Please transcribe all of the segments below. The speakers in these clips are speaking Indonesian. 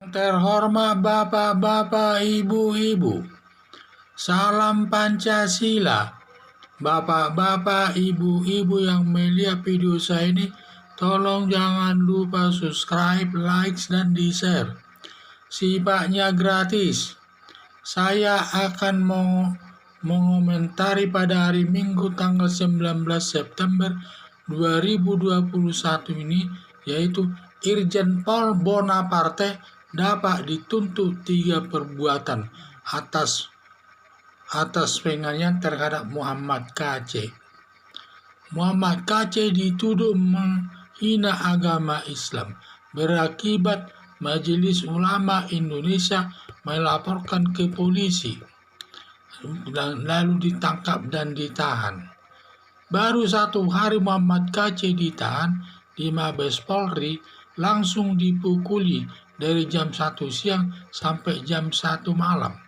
Terhormat Bapak-Bapak, Ibu-Ibu, salam Pancasila. Bapak-bapak, Ibu-Ibu yang melihat video saya ini, tolong jangan lupa subscribe, like, dan di-share. Sifatnya gratis. Saya akan mengomentari pada hari Minggu tanggal 19 September 2021 ini, yaitu Irjen Pol Bonaparte dapat dituntut 3 perbuatan atas penganiayaan terhadap Muhammad KC. Muhammad KC dituduh menghina agama Islam berakibat Majelis Ulama Indonesia melaporkan ke polisi dan lalu ditangkap dan ditahan. Baru 1 hari Muhammad KC ditahan di Mabes Polri, langsung dipukuli dari jam 1 siang sampai jam 1 malam.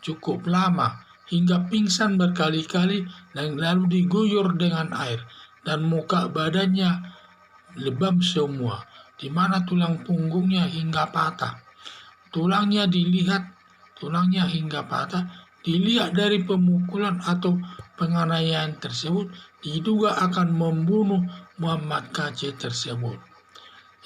Cukup lama, hingga pingsan berkali-kali dan lalu diguyur dengan air, dan muka badannya lebam semua, di mana tulang punggungnya hingga patah. Tulangnya hingga patah. Dilihat dari pemukulan atau penganiayaan tersebut, diduga akan membunuh Muhammad KC tersebut.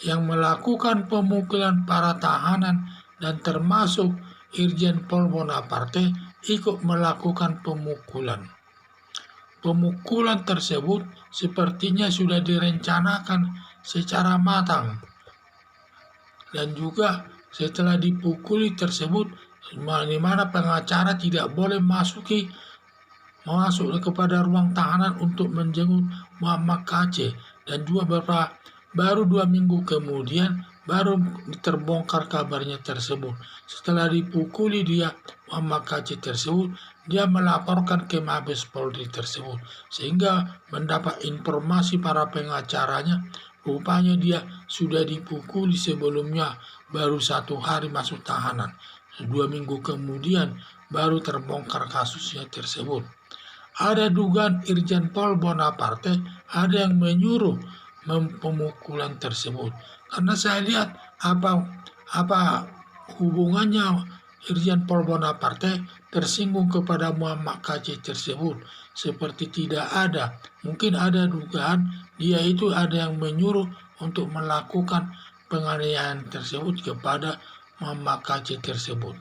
Yang melakukan pemukulan para tahanan dan termasuk Irjen Pol Bonaparte ikut melakukan pemukulan. Pemukulan tersebut sepertinya sudah direncanakan secara matang. Dan juga setelah dipukuli tersebut, di mana pengacara tidak boleh masuk kepada ruang tahanan untuk menjenguk Muhammad KC, dan juga baru 2 minggu kemudian baru terbongkar kabarnya tersebut. Setelah dipukuli Muhammad KC tersebut, dia melaporkan ke Mabes Polri tersebut, sehingga mendapat informasi para pengacaranya, rupanya dia sudah dipukuli sebelumnya, baru 1 hari masuk tahanan. 2 minggu kemudian baru terbongkar kasusnya tersebut. Ada dugaan Irjen Pol Bonaparte ada yang menyuruh pemukulan tersebut, karena saya lihat apa hubungannya Irjen Pol Bonaparte tersinggung kepada Muhammad KC tersebut, seperti tidak ada. Mungkin ada dugaan dia itu ada yang menyuruh untuk melakukan penganiayaan tersebut kepada Muhammad KC tersebut.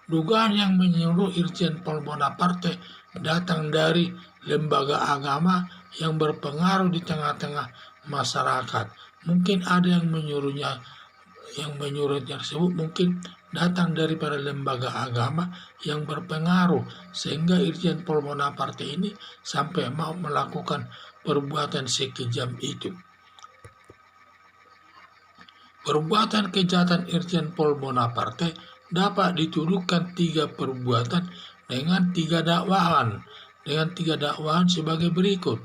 Dugaan yang menyuruh Irjen Pol Bonaparte datang dari lembaga agama yang berpengaruh di tengah-tengah masyarakat. Mungkin ada yang menyuruhnya tersebut mungkin datang daripada lembaga agama yang berpengaruh, sehingga Irjen Pol Bonaparte ini sampai mau melakukan perbuatan sekejam itu. Perbuatan kejahatan Irjen Pol Bonaparte dapat dituduhkan 3 perbuatan dengan 3 dakwaan sebagai berikut.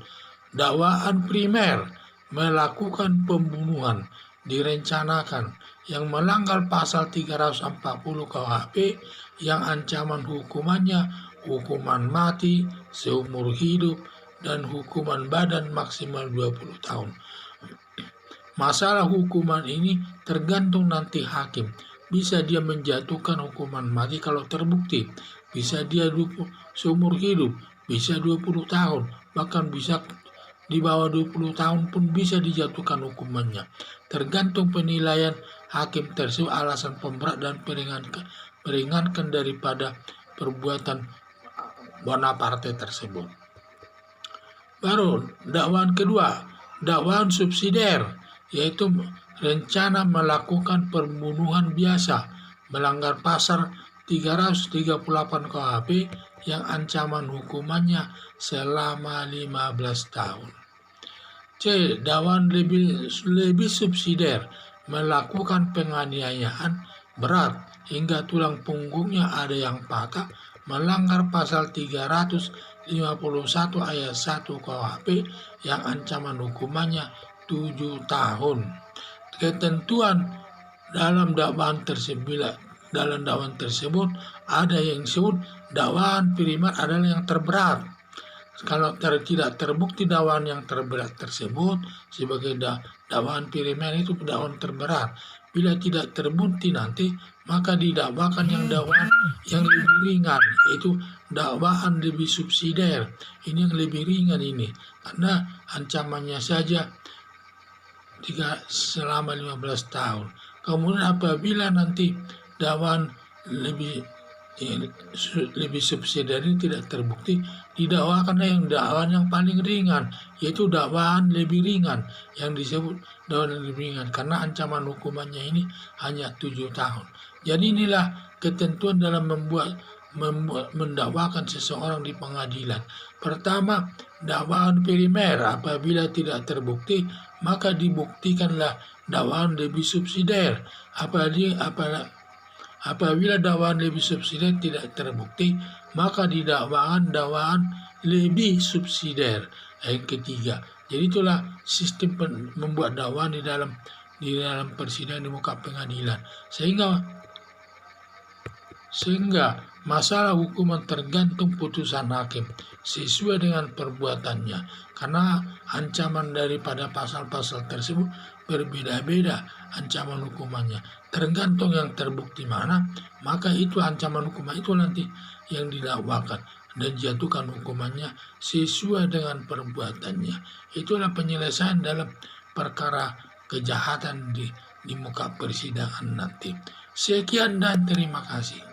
Dakwaan primer, melakukan pembunuhan direncanakan yang melanggar pasal 340 KUHP yang ancaman hukumannya hukuman mati seumur hidup dan hukuman badan maksimal 20 tahun. Masalah hukuman ini tergantung nanti hakim. Bisa dia menjatuhkan hukuman mati kalau terbukti, bisa dia seumur hidup, bisa 20 tahun, bahkan bisa di bawah 20 tahun pun bisa dijatuhkan hukumannya. Tergantung penilaian hakim tersebut, alasan pemberat dan peringankan daripada perbuatan Bonaparte tersebut. Baru dakwaan kedua, dakwaan subsidiar, yaitu rencana melakukan pembunuhan biasa melanggar pasal 338 KUHP yang ancaman hukumannya selama 15 tahun. C. Dakwaan lebih subsidiar, melakukan penganiayaan berat hingga tulang punggungnya ada yang patah melanggar pasal 351 ayat 1 KUHP yang ancaman hukumannya 7 tahun. Ketentuan dalam dakwaan tersebut ada yang disebut dakwaan primer adalah yang terberat. Kalau tidak terbukti dakwaan yang terberat tersebut sebagai dakwaan primer itu dakwaan terberat. bila tidak terbukti nanti, maka didakwakan yang dakwaan yang lebih ringan, yaitu dakwaan lebih subsidiar. Ini yang lebih ringan ini, karena ancamannya saja selama 15 tahun. Kemudian apabila nanti dakwaan lebih subsidiar ini tidak terbukti, didakwakan yang dakwaan yang paling ringan, yaitu dakwaan lebih ringan, yang disebut dakwaan lebih ringan, karena ancaman hukumannya ini hanya 7 tahun. Jadi inilah ketentuan dalam mendakwakan seseorang di pengadilan. Pertama, dakwaan primer apabila tidak terbukti, maka dibuktikanlah dakwaan lebih subsidiar. Apabila dakwaan lebih subsidiar tidak terbukti, maka didakwakan dakwaan lebih subsidiar. Yang ketiga, jadi itulah sistem membuat dakwaan di dalam persidangan di muka pengadilan, sehingga masalah hukuman tergantung putusan hakim sesuai dengan perbuatannya, karena ancaman daripada pasal-pasal tersebut berbeda-beda ancaman hukumannya, tergantung yang terbukti mana, maka itu ancaman hukuman itu nanti yang didakwakan dan jatuhkan hukumannya sesuai dengan perbuatannya. Itulah penyelesaian dalam perkara kejahatan di muka persidangan nanti. Sekian dan terima kasih.